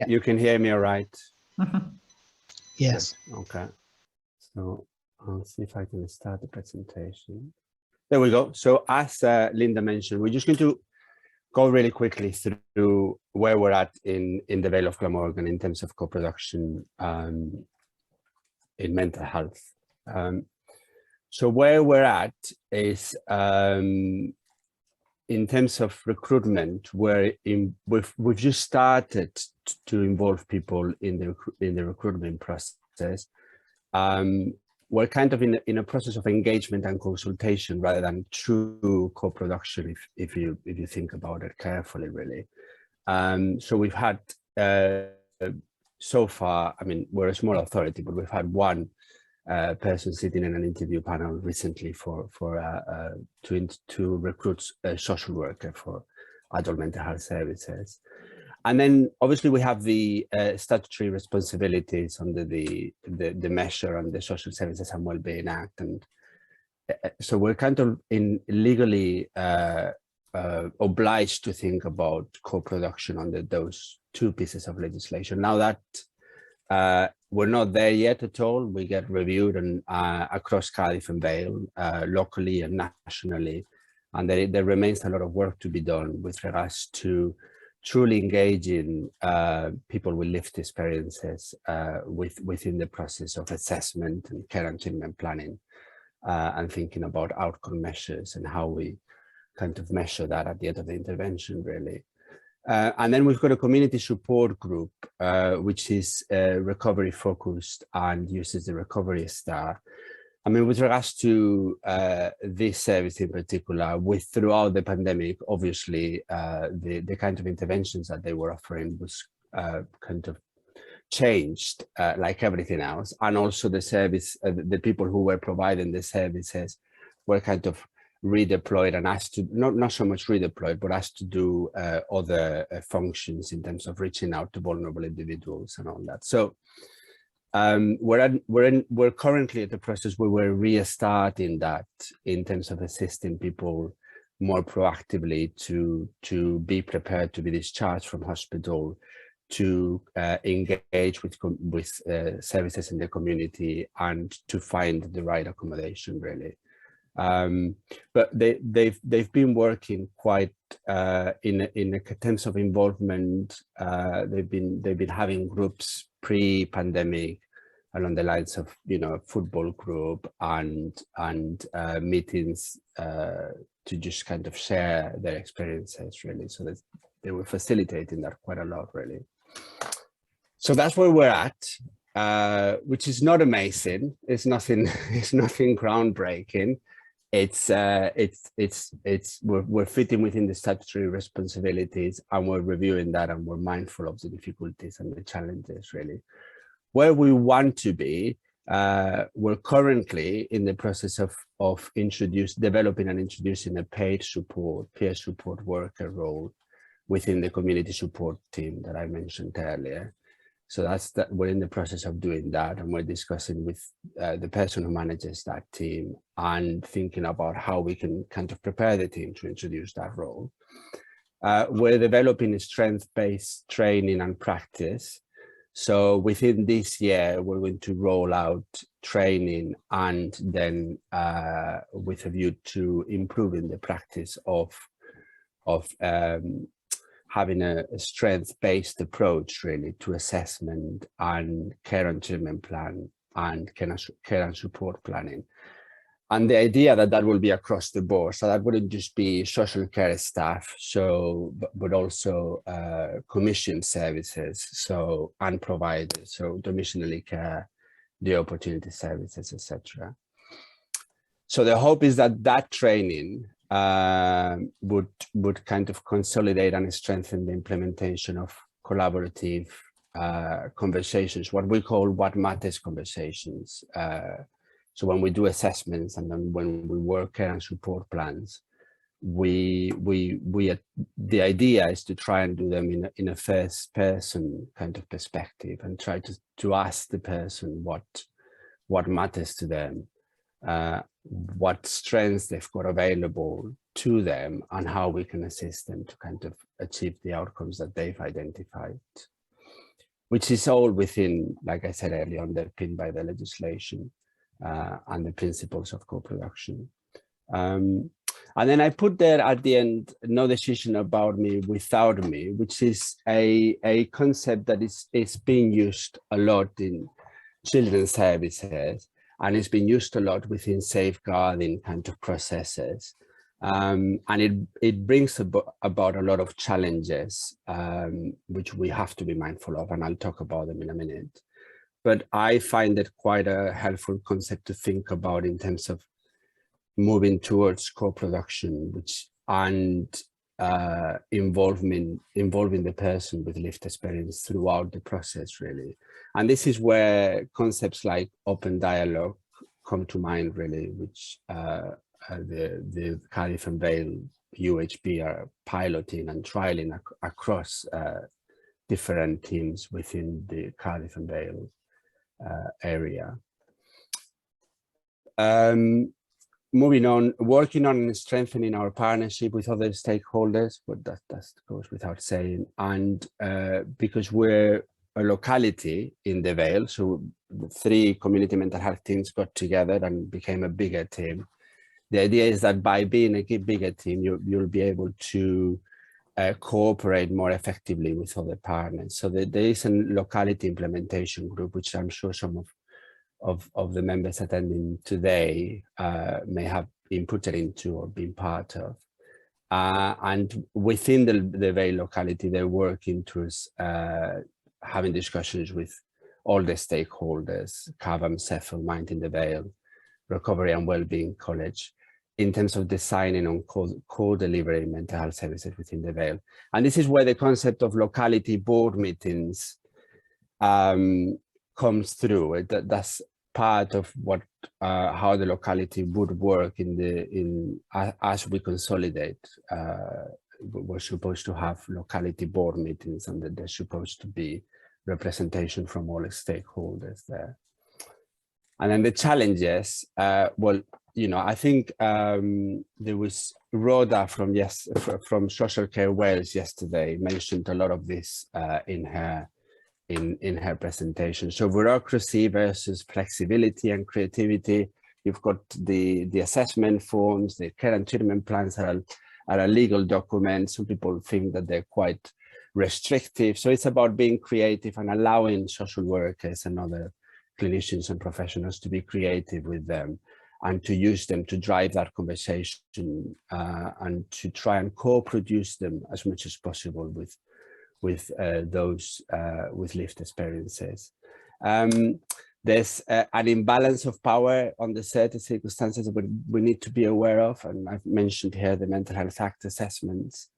Yeah. You can hear me all right? Yes. Okay. So I'll see if I can start the presentation. There we go. So as Linda mentioned, we're just going to go really quickly through where we're at in the Vale of Glamorgan in terms of co-production in mental health. So where we're at is in terms of recruitment, we've just started to involve people in the recruitment process. We're kind of in a process of engagement and consultation rather than true co-production, if you think about it carefully, really. So we've had so far, I mean, we're a small authority, but we've had one person sitting in an interview panel recently to recruit a social worker for adult mental health services. And then obviously we have the statutory responsibilities under the measure and the Social Services and Wellbeing Act. And so we're kind of legally obliged to think about co-production under those two pieces of legislation. Now that we're not there yet at all, we get reviewed and across Cardiff and Vale, locally and nationally. And there remains a lot of work to be done with regards to truly engaging people with lived experiences within the process of assessment and care and treatment planning, and thinking about outcome measures and how we kind of measure that at the end of the intervention, really. And then we've got a community support group, which is recovery focused and uses the recovery star. I mean, with regards to this service in particular, throughout the pandemic, obviously, the kind of interventions that they were offering was kind of changed, like everything else. And also the service, the people who were providing the services were kind of redeployed and asked to, not so much redeployed, but asked to do other functions in terms of reaching out to vulnerable individuals and all that. So we're currently at the process where we're restarting that in terms of assisting people more proactively to be prepared to be discharged from hospital, to engage with services in the community, and to find the right accommodation, really. But they've been working quite in terms of involvement. They've been having groups pre-pandemic along the lines of, you know, a football group and meetings to just kind of share their experiences, really. So that they were facilitating that quite a lot, really. So that's where we're at, which is not amazing. It's nothing. It's nothing groundbreaking. We're fitting within the statutory responsibilities, and we're reviewing that, and we're mindful of the difficulties and the challenges, really. Where we want to be, we're currently in the process of developing and introducing a peer support worker role within the community support team that I mentioned earlier. So we're in the process of doing that, and we're discussing with the person who manages that team and thinking about how we can kind of prepare the team to introduce that role. We're developing a strength-based training and practice. So within this year, we're going to roll out training, and then with a view to improving the practice of having a strength-based approach, really, to assessment and care and treatment plan and care and support planning. And the idea that will be across the board, so that wouldn't just be social care staff, but also commissioned services, and providers, so domiciliary care, the opportunity services, etc. So the hope is that training would kind of consolidate and strengthen the implementation of collaborative conversations, what we call what matters conversations. So when we do assessments and then when we work care and support plans, the idea is to try and do them in a first person kind of perspective, and try to ask the person what matters to them, what strengths they've got available to them, and how we can assist them to kind of achieve the outcomes that they've identified. which is all within, like I said earlier, underpinned by the legislation and the principles of co-production. And then I put there at the end, no decision about me without me, which is a concept that is being used a lot in children's services, and it's been used a lot within safeguarding kind of processes. And it brings about a lot of challenges, which we have to be mindful of, and I'll talk about them in a minute. But I find it quite a helpful concept to think about in terms of moving towards co-production, and involving the person with lived experience throughout the process, really. And this is where concepts like open dialogue come to mind, really, which the Cardiff and Vale UHB are piloting and trialing across different teams within the Cardiff and Vale area. Moving on, working on strengthening our partnership with other stakeholders, but that goes without saying. And because we're a locality in the Vale, so the 3 community mental health teams got together and became a bigger team. The idea is that by being a bigger team, you'll be able to cooperate more effectively with other partners. So there is a locality implementation group, which I'm sure some of the members attending today may have inputted into or been part of. And within the Vale locality, they're working towards having discussions with all the stakeholders, CAVAM, CEFL, Mind in the Vale, Recovery and Wellbeing College, in terms of designing on co-delivering mental health services within the Vale. And this is where the concept of locality board meetings comes through. That's part of what how the locality would work as we consolidate. We're supposed to have locality board meetings, and that there's supposed to be representation from all the stakeholders there. And then the challenges, well, you know, I think there was Rhoda from Social Care Wales yesterday mentioned a lot of this in her presentation. So bureaucracy versus flexibility and creativity. You've got the assessment forms, the care and treatment plans are a legal document. Some people think that they're quite restrictive. So it's about being creative and allowing social workers and other clinicians and professionals to be creative with them and to use them to drive that conversation and to try and co-produce them as much as possible with those with lived experiences. There's an imbalance of power under certain circumstances that we need to be aware of, and I've mentioned here the Mental Health Act assessments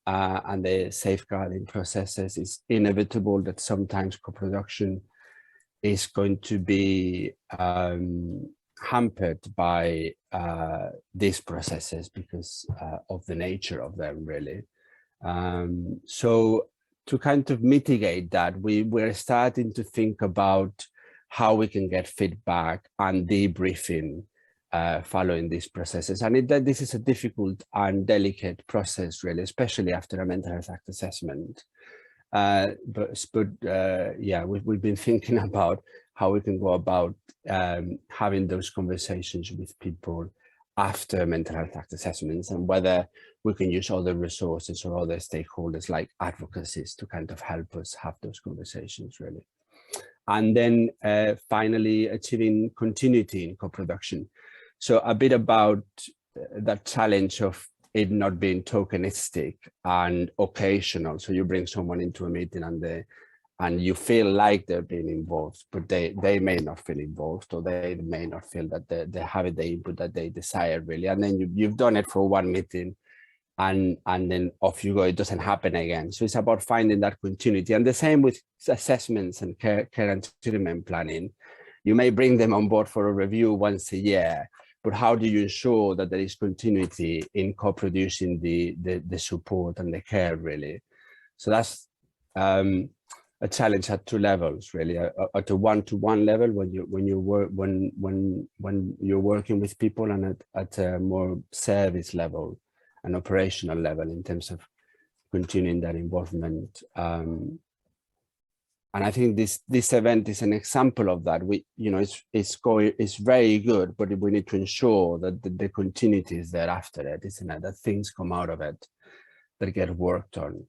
and the safeguarding processes. It's inevitable that sometimes co-production is going to be hampered by these processes because of the nature of them, really. So to kind of mitigate that, we're starting to think about how we can get feedback and debriefing following these processes. And this is a difficult and delicate process, really, especially after a Mental Health Act assessment. Yeah, we've been thinking about how we can go about having those conversations with people after Mental Health Act assessments, and whether we can use other resources or other stakeholders like advocacies to kind of help us have those conversations, really. And then finally, achieving continuity in co-production. So a bit about that challenge of it not being tokenistic and occasional. So you bring someone into a meeting and you feel like they're being involved, but they may not feel involved, or they may not feel that they're having the input that they desire, really. And then you've done it for one meeting and then off you go, it doesn't happen again. So it's about finding that continuity. And the same with assessments and care and treatment planning. You may bring them on board for a review once a year, but how do you ensure that there is continuity in co-producing the support and the care, really? So that's a challenge at two levels, really. At a one-to-one level, when you're working with people, and at a more service level, an operational level, in terms of continuing that involvement. I think this event is an example of that. It's very good, but we need to ensure that the continuity is there after it, isn't it? That things come out of it that get worked on.